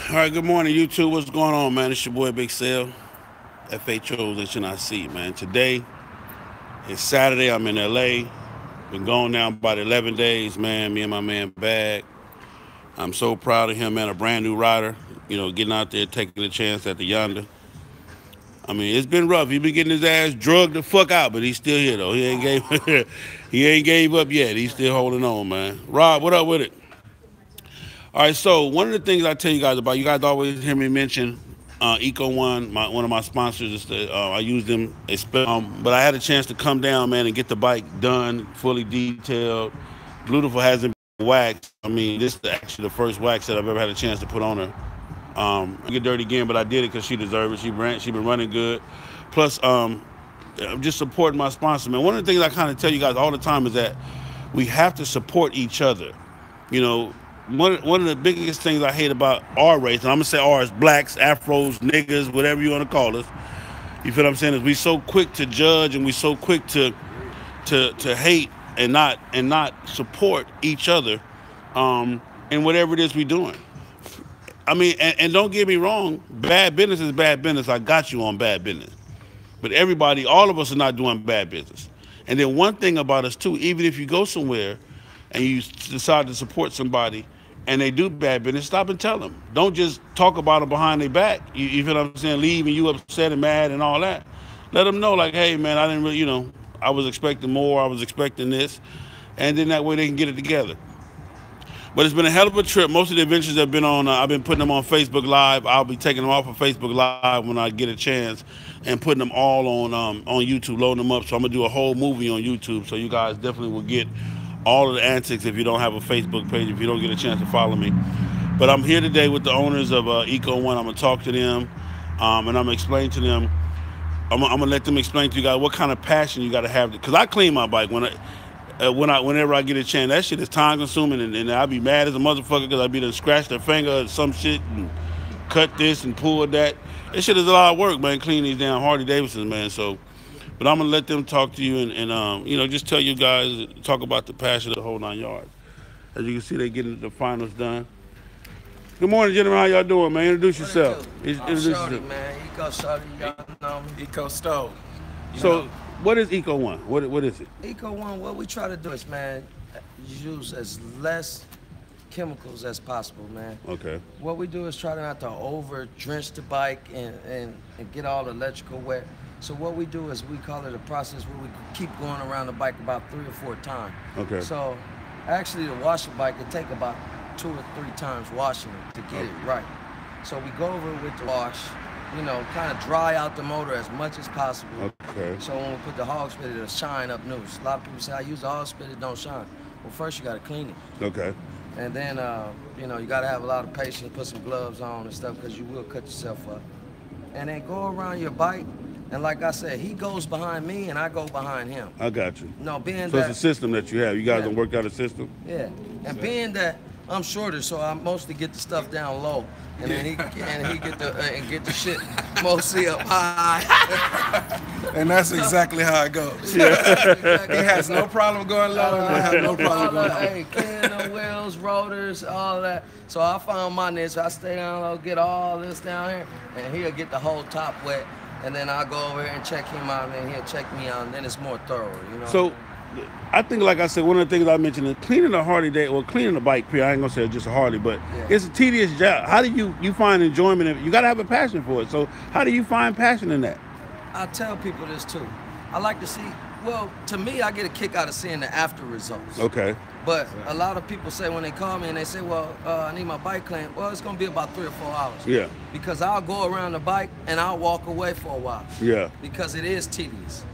All right, good morning, YouTube. What's going on, man? It's your boy Big Sale, FHOs, man. Today is Saturday. I'm in LA. Been gone now about 11 days, man. Me and my man Bag. I'm so proud of him, man. A brand new rider. Getting out there, taking a chance at the Yonder. I mean, it's been rough. He been getting his ass drugged the fuck out, but he's still here though. He ain't gave up yet. He's still holding on, man. Rob, what up with it? All right, so one of the things I tell you guys about, you guys always hear me mention Eco One, one of my sponsors. I use them, but I had a chance to come down, man, and get the bike done, fully detailed. Bluetiful hasn't been waxed. I mean, this is actually the first wax that I've ever had a chance to put on her. I get dirty again, but I did it because she deserved it. She been running good. Plus, I'm just supporting my sponsor, man. One of the things I kind of tell you guys all the time is that we have to support each other. You know, one of the biggest things I hate about our race, and I'm gonna say ours, blacks, afros, niggas, whatever you want to call us. You feel what I'm saying? Is we so quick to judge and we so quick to hate and not support each other in whatever it is we doing. I mean, and don't get me wrong, bad business is bad business. I got you on bad business. But everybody, all of us are not doing bad business. And then one thing about us too, even if you go somewhere and you decide to support somebody and they do bad business, stop and tell them. Don't just talk about them behind their back. You feel what I'm saying? Leave and you upset and mad and all that. Let them know, like, hey, man, I didn't really, I was expecting more. I was expecting this. And then that way they can get it together. But it's been a hell of a trip. Most of the adventures have been on, I've been putting them on Facebook Live. I'll be taking them off of Facebook Live when I get a chance and putting them all on YouTube, loading them up. So I'm going to do a whole movie on YouTube. So you guys definitely will get all of the antics if you don't have a Facebook page, if you don't get a chance to follow me. But I'm here today with the owners of Eco One. I'm going to talk to them and I'm going to explain to them. I'm going to let them explain to you guys what kind of passion you got to have. Because I clean my bike whenever I get a chance. That shit is time consuming, and I be mad as a motherfucker because I be done scratch their finger or some shit and cut this and pull that. That shit is a lot of work, man, cleaning these damn Harley Davidsons, man. So, but I'm gonna let them talk to you and just tell you guys, talk about the passion of the whole 9 yards. As you can see, they getting the finals done. Good morning, gentlemen. How y'all doing, man? Introduce yourself. Introduce yourself. Man. Eco Shorty, y'all know me. Eco Stove. So, what is Eco One? What is it? Eco One, what we try to do is, man, use as less chemicals as possible, man. Okay. What we do is try not to over drench the bike and get all the electrical wet. So what we do is we call it a process where we keep going around the bike about 3 or 4 times. Okay. So actually to wash a bike, it take about 2 or 3 times washing it to get it right. So we go over it with the wash, kind of dry out the motor as much as possible. Okay. So when we put the hog spit, it'll shine up new. A lot of people say, I use the hog spit, it don't shine. Well, first you gotta clean it. Okay. And then, you gotta have a lot of patience, put some gloves on and stuff, because you will cut yourself up. And then go around your bike, and like I said, he goes behind me and I go behind him. I got you. No, being so that... it's a system that you have. You guys done worked out a system? Yeah. And being that I'm shorter, so I mostly get the stuff down low. And then he get the shit mostly up high. And that's exactly how it goes. Yeah. He has no problem going low, and I have no problem going high. Hey, cleaning the wheels, rotors, all that. So I found my niche. I stay down low, get all this down here, and he'll get the whole top wet. And then I'll go over here and check him out, and he'll check me out, and then it's more thorough, So, I think, like I said, one of the things I mentioned is cleaning a Harley cleaning a bike, I ain't gonna say it's just a Harley, but it's a tedious job. How do you find enjoyment in it? You gotta have a passion for it. So how do you find passion in that? I tell people this too. I like to see, well, to me, I get a kick out of seeing the after results. Okay. But a lot of people say when they call me and they say, well, I need my bike cleaned, well, it's gonna be about 3 or 4 hours. Yeah. Because I'll go around the bike and I'll walk away for a while. Yeah. Because it is tedious.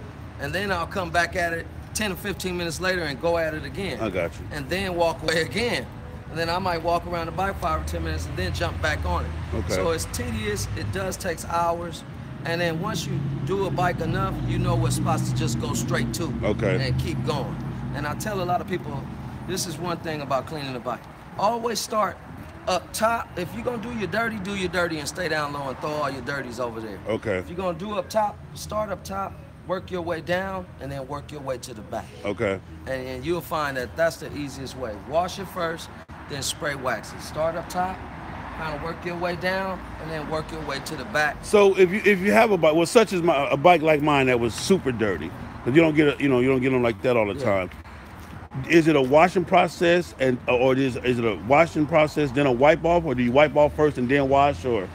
And then I'll come back at it 10 or 15 minutes later and go at it again. I got you. And then walk away again. And then I might walk around the bike 5 or 10 minutes and then jump back on it. Okay. So it's tedious, it does take hours. And then once you do a bike enough, you know what spots to just go straight to. Okay. And keep going. And I tell a lot of people, this is one thing about cleaning the bike. Always start up top. If you're gonna do your dirty and stay down low and throw all your dirties over there. Okay. If you're gonna do up top, start up top, work your way down, and then work your way to the back. Okay. And you'll find that that's the easiest way. Wash it first, then spray wax it. Start up top, kind of work your way down, and then work your way to the back. So if you have a bike, well, such as a bike like mine that was super dirty, because you don't get them like that all the Yeah. time. Is it a washing process, or is it a washing process then a wipe off, or do you wipe off first and then wash, or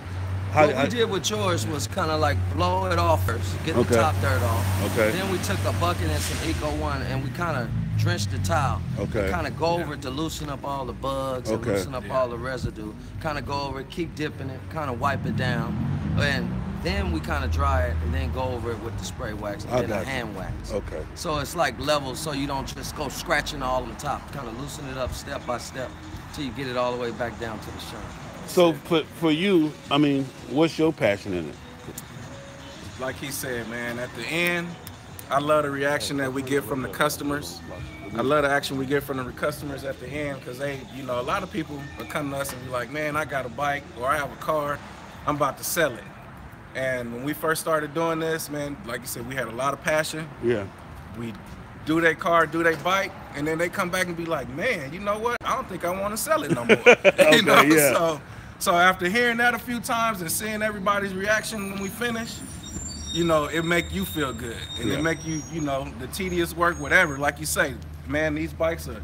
What we did with yours was kind of like blow it off first, get the Okay. top dirt off. Okay. Then we took a bucket and some Eco One, and we kind of drenched the towel. Okay. Kind of go over it to loosen up all the bugs and Okay. loosen up all the residue. Kind of go over it, keep dipping it, kind of wipe it down, and then we kind of dry it, and then go over it with the spray wax and I then the got you. hand wax. Okay. So it's like levels, so you don't just go scratching all on the top. Kind of loosen it up step by step till you get it all the way back down to the shine. So for you, I mean, what's your passion in it? Like he said, man, at the end, I love the reaction that we get from the customers. I love the action we get from the customers at the end, because they, you know, a lot of people will come to us and be like, man, I got a bike or I have a car, I'm about to sell it. And when we first started doing this, man, like you said, we had a lot of passion. Yeah. We do their car, do their bike, and then they come back and be like, man, you know what? I don't think I want to sell it no more. You know? yeah. So after hearing that a few times and seeing everybody's reaction when we finish, you know, it make you feel good. And Yeah. it make you, you know, the tedious work, whatever. Like you say, man, these bikes are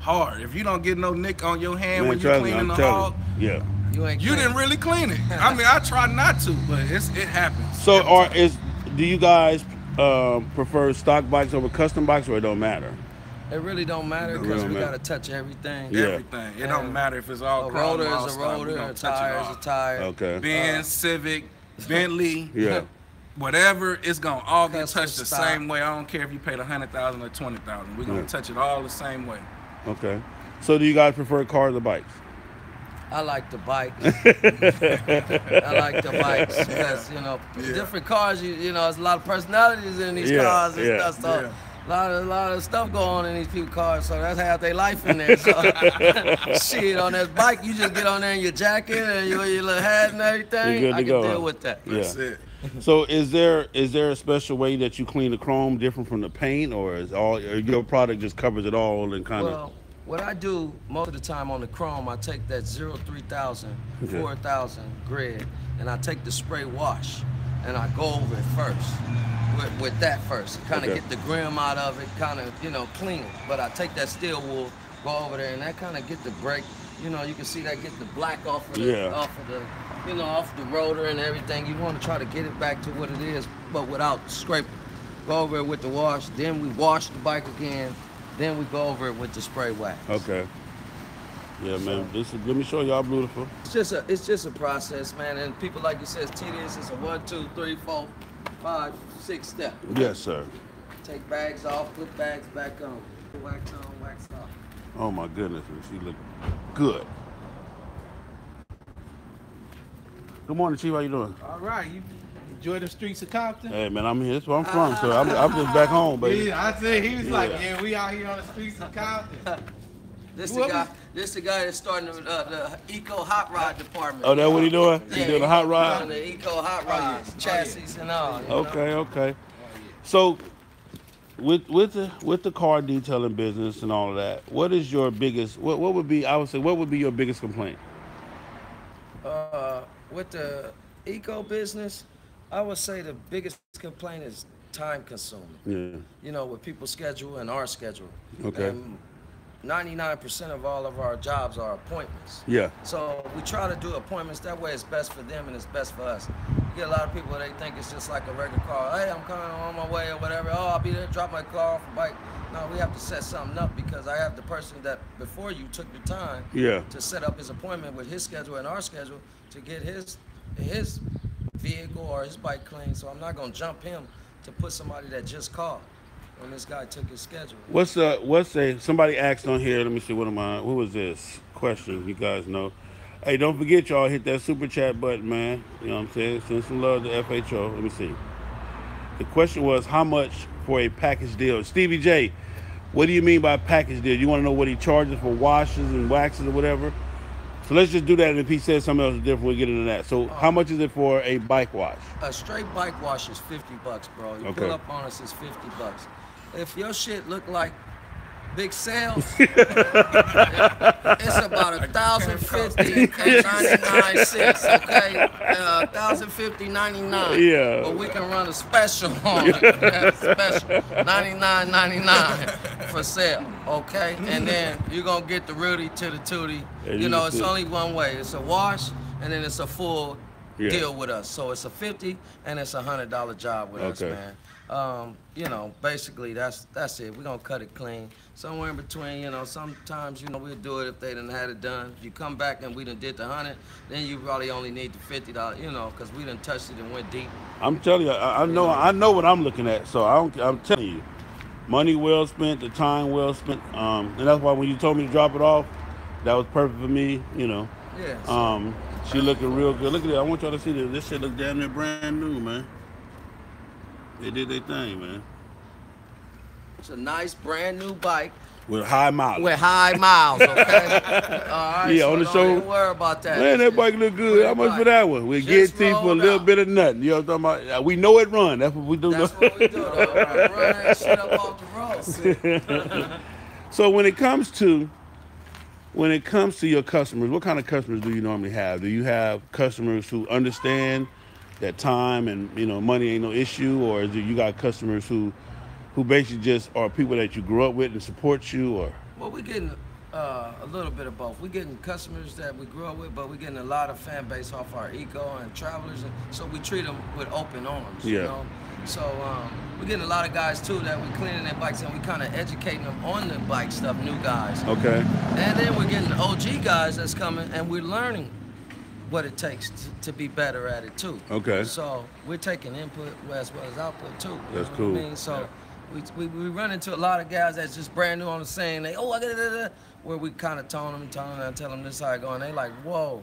hard. If you don't get no nick on your hand Man, when you're trust me, cleaning I'm the telling hog, you. Yeah. you didn't really clean it. I mean, I try not to, but it happens. So do you guys prefer stock bikes over custom bikes, or it don't matter? It really don't matter It because don't we matter. gotta touch everything. Yeah. Everything. It don't matter if it's all A chrome rotor or all is a stock, we rotor, gonna a touch it tire is all. a tire. Okay. Benz, Civic, Bentley, Yeah. whatever, it's gonna all get Custom touched the stock. same way. I don't care if you paid $100,000 or $20,000. We're gonna Yeah. touch it all the same way. Okay. So do you guys prefer cars or bikes? I like the bikes. I like the bikes because different cars. You know, there's a lot of personalities in these Yeah, cars and yeah, stuff. So yeah. a lot of stuff going on in these few cars. So that's half their life in there. So shit, on that bike, you just get on there in your jacket and your little hat and everything. You're good I to can go, deal huh? with that. That's Yeah. it. So is there a special way that you clean the chrome different from the paint, or or your product just covers it all and kind of? Well, what I do most of the time on the chrome, I take that 03000, Okay. 4000 grid, and I take the spray wash, and I go over it first, with that first. Kind of Okay. get the grim out of it, kind of, clean it. But I take that steel wool, go over there, and that kind of get the break. You can see that get the black off of the, Yeah. off the rotor and everything. You want to try to get it back to what it is, but without scraping. Go over it with the wash, then we wash the bike again, then we go over it with the spray wax. Okay. Yeah, man. Let me show y'all Bluetiful. It's just a process, man. And people, like you said, it's tedious. It's a 1, 2, 3, 4, 5, 6 step. Yes, sir. Take bags off, put bags back on. Wax on, wax off. Oh my goodness, and she look good. Good morning, Chief. How you doing? All right, you enjoy the streets of Compton? Hey, man, I'm here. That's where I'm from, so I'm just back home, baby. Yeah, I said he was like, Yeah. yeah, we out here on the streets of Compton. This What the guy that's starting the Eco Hot Rod department. Oh, that what he doing? He doing a hot doing rod? the Eco Hot Rods, chassis and all. you know? Okay. So, with the car detailing business and all of that, what is your biggest? What would be? I would say, what would be your biggest complaint? With the eco business, I would say the biggest complaint is time consuming. Yeah. With people's schedule and our schedule. Okay. And 99% of all of our jobs are appointments. Yeah. So we try to do appointments that way. It's best for them and it's best for us. You get a lot of people, they think it's just like a regular car. Hey, I'm coming on my way or whatever. Oh, I'll be there, drop my car off a bike. No, we have to set something up because I have the person that before you took the time Yeah. to set up his appointment with his schedule and our schedule to get his vehicle or his bike clean. So I'm not gonna jump him to put somebody that just called when this guy took his schedule. Somebody asked on here, let me see, what was this question, you guys know. Hey, don't forget, y'all, hit that super chat button, man. You know what I'm saying? Send some love to FHO. Let me see. The question was, how much for a package deal? Stevie J, what do you mean by package deal? You want to know what he charges for washes and waxes or whatever? So let's just do that, and if he says something else different, we'll get into that. So how much is it for a bike wash? A straight bike wash is $50, bro. You Okay. pull up on us, it's $50. If your shit look like big sales. It's about 1,050 and 99 cents, okay? 1,050.99. Yeah. But we can run a special on it. Special, 99.99 for sale, okay? And then you're gonna get the Rudy to the Tootie. You know, it's only one way. It's a wash, and then it's a full deal with us. So it's a $50 and it's a $100 job with us, man. You know, basically that's it. We're gonna cut it clean. Somewhere in between, you know, sometimes, you know, we'll do it if they done had it done. If you come back and we done did the 100, then you probably only need the $50, you know, because we done touched it and went deep. I'm telling you, I know what I'm looking at. So I'm telling you, money well spent, the time well spent. And that's why when you told me to drop it off, that was perfect for me, you know. Yeah. She looking real good. Look at it. I want y'all to see this. This shit look damn near brand new, man. They did their thing, man. It's a nice brand new bike. With high miles. With high miles, okay? All right, Yeah, so on the don't show. even worry about that. Man, that bike look good. How much for that one? We get tea for a little bit of nothing. You know what I'm talking about? We know it run. That's what we do. That's what we do, though. Run that shit up off the road. So when it comes to your customers, what kind of customers do you normally have? Do you have customers who understand that time and, you know, money ain't no issue, or do you got customers who basically just are people that you grew up with and support you, or? Well, we're getting a little bit of both. We're getting customers that we grew up with, but we're getting a lot of fan base off our eco and travelers, and so we treat them with open arms. Yeah. You know? So we're getting a lot of guys too that we're cleaning their bikes and we kind of educating them on the bike stuff, new guys. Okay. And then we're getting OG guys that's coming and we're learning what it takes to be better at it too. Okay. So we're taking input as well as output too. That's cool. What I mean? So we run into a lot of guys that's just brand new on the scene. They, oh, I got it, where we kind of tone them and tell them this how it going. They like, whoa.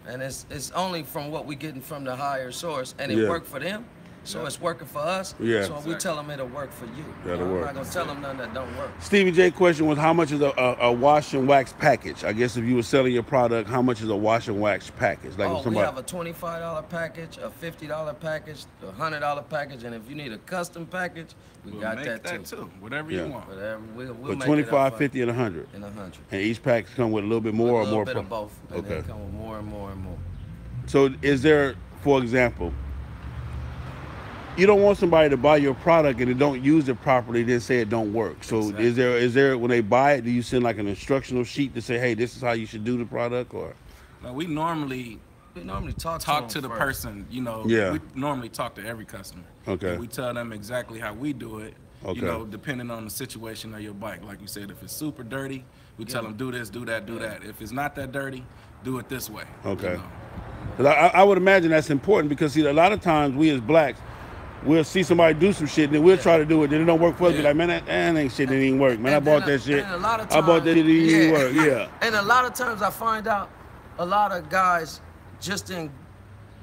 And it's only from what we getting from the higher source, and it worked for them. So it's working for us. Yeah. So we tell them it'll work for you. That'll work. I'm not gonna tell them nothing that don't work. Stevie J question was, how much is a wash and wax package? I guess if you were selling your product, how much is a wash and wax package? Like if we have a $25 package, a $50 package, a $100 package, and if you need a custom package, we'll got make that too. Whatever you want. Whatever. We'll but make 25, it 50, and 100. And 100. And each package come with a little bit more or more. A little bit of both. And okay. they come with more and more and more. So is there, for example, you don't want somebody to buy your product and they don't use it properly, then say it don't work. So exactly. is there when they buy it, do you send like an instructional sheet to say, hey, this is how you should do the product, or? No, we normally talk to the person, you know. Yeah. We normally talk to every customer. Okay. And we tell them exactly how we do it. Okay. You know, depending on the situation of your bike. Like you said, if it's super dirty, we tell them do this, do that, do that. If it's not that dirty, do it this way. Okay. You know? 'Cause I would imagine that's important, because see, a lot of times we as blacks, we'll see somebody do some shit, and then we'll try to do it, then it don't work for us. Be like, man, that ain't shit, that ain't work. Man, I bought that shit. And a lot of I bought that shit, it didn't work. Yeah. And a lot of times I find out a lot of guys just didn't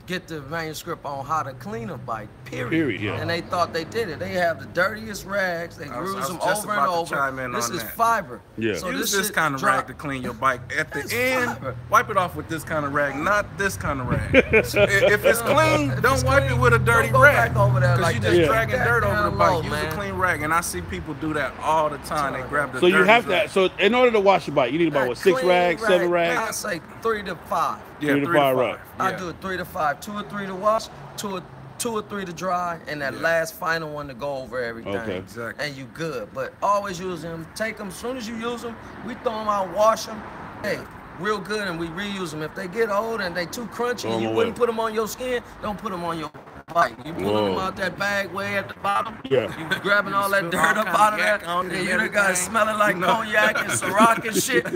get the manuscript on how to clean a bike, period. Yeah. And they thought they did it. They have the dirtiest rags. They bruise them over and over. This is fiber. Yeah. So use this kind of rag to clean your bike. At the end, wipe it off with this kind of rag, not this kind of rag. If it's clean, don't wipe it with a dirty rag. Because you just dragging dirt over the bike. Use a clean rag. And I see people do that all the time. They grab the So you have to, so in order to wash your bike, you need about, what, 6 rags, 7 rags? I say 3 to 5. Yeah, 3 to 5 rags. I do it 3 to 5, 2 or 3 to wash, 2 or 3 to dry, and that last final one to go over everything. Okay. Exactly. And you good. But always use them. Take them. As soon as you use them, we throw them out, wash them. Hey, real good, and we reuse them. If they get old and they too crunchy, and you wouldn't put them on your skin, don't put them on your bike. You pulling them out that bag way at the bottom. Yeah. You grabbing all that dirt up out of there. And you done got it smelling like cognac and Ciroc and shit.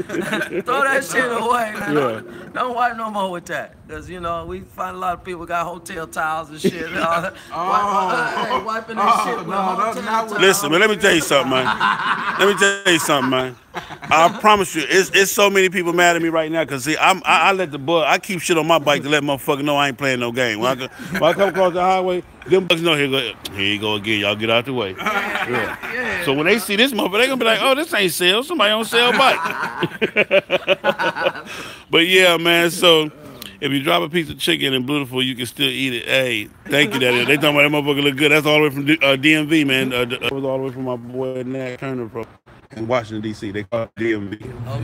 Throw that shit away, man. Yeah. Don't wipe no more with that. Because, you know, we find a lot of people got hotel towels and shit. Wiping that shit with hotel towels. Listen, man, let me tell you something, man. I promise you, it's so many people mad at me right now, because see, I let the bug, I keep shit on my bike to let motherfuckers know I ain't playing no game. When I come across the highway, them bugs know, here you go again, y'all get out the way. Yeah. So when they see this motherfucker, they gonna be like, oh, this ain't sale, somebody on sale bike. But yeah, man, so if you drop a piece of chicken in Bluetiful, you can still eat it. Hey, thank you, that. They talking about that motherfucker look good. That's all the way from DMV, man. That was all the way from my boy Nat Turner, bro. in Washington, D.C. They call it DMV.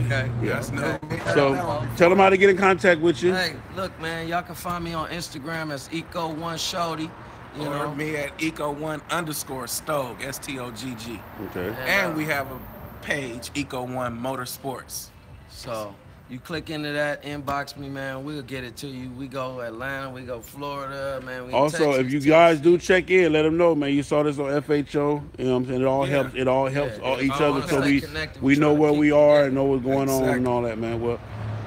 Okay. Yeah. Okay. So tell them how to get in contact with you. Hey, look, man, y'all can find me on Instagram as Eco1Shorty. You Or know, me at Eco1_Stog, STOGG. Okay. And we have a page, Eco1 Motorsports. so you click into that, inbox me, man. We'll get it to you. We go Atlanta, we go Florida, man. We Also, Texas, if you guys do check in, let them know, man. You saw this on FHO. You know what I'm saying? It all Yeah. helps. It all helps each all other, wanna so stay connected. we We know tryna where keep we it are together. and know what's going on and Exactly. all that, man. Well,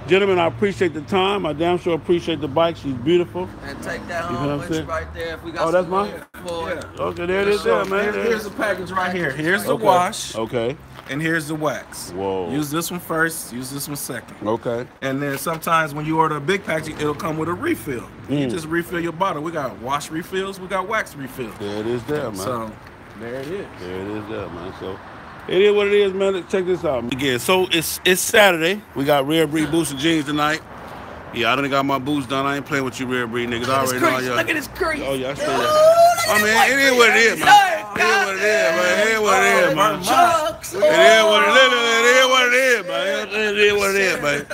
gentlemen, I appreciate the time. I damn sure appreciate the bike. She's beautiful. And take that You know home what I'm with you saying? right there. If we got Oh, that's some mine? room for it. Yeah. Okay, there it is, there, man. Here's the package right here. Here's the Okay. wash, Okay. and here's the wax. Whoa. Use this one first, use this one second. Okay. And then sometimes when you order a big package, it'll come with a refill. You just refill your bottle. We got wash refills, we got wax refills. There it is, there, man. So there it is. There it is, there, man. So it is what it is, man. Check this out. Again, so it's Saturday. We got Rare Breed boots and jeans tonight. Yeah, I done got my boots done. I ain't playing with you, Rare Breed niggas. I already know y'all. Look at his crease. Oh, yeah, I see that. I mean, it is what it is, man. It is what it is, man. It is what it is, man. Chucks. It is what it is. It is what it is, man. It is what it is, man.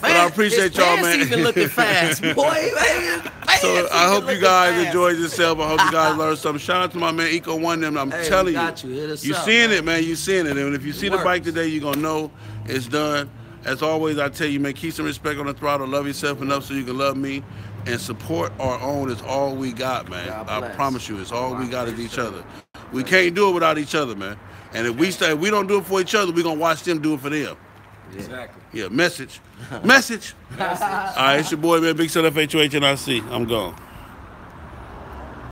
But I appreciate y'all, man. Even looking fast, boy. Man. So I hope you guys enjoyed yourself. I hope you guys learned something. Shout out to my man Eco1. Them, I'm Hey, telling we got you. Hit us you up, seeing man. it, man. You seeing it. And if you see the works. bike today, you're gonna know it's done. As always, I tell you, man, keep some respect on the throttle. Love yourself enough so you can love me. And support our own is all we got, man. God I bless. promise you, it's all we got is each other. We can't do it without each other, man. And if we don't do it for each other, we're gonna watch them do it for them. Exactly. Yeah, message. Message. All right, it's your boy, man, Big Son FHOH, and I see. I'm gone.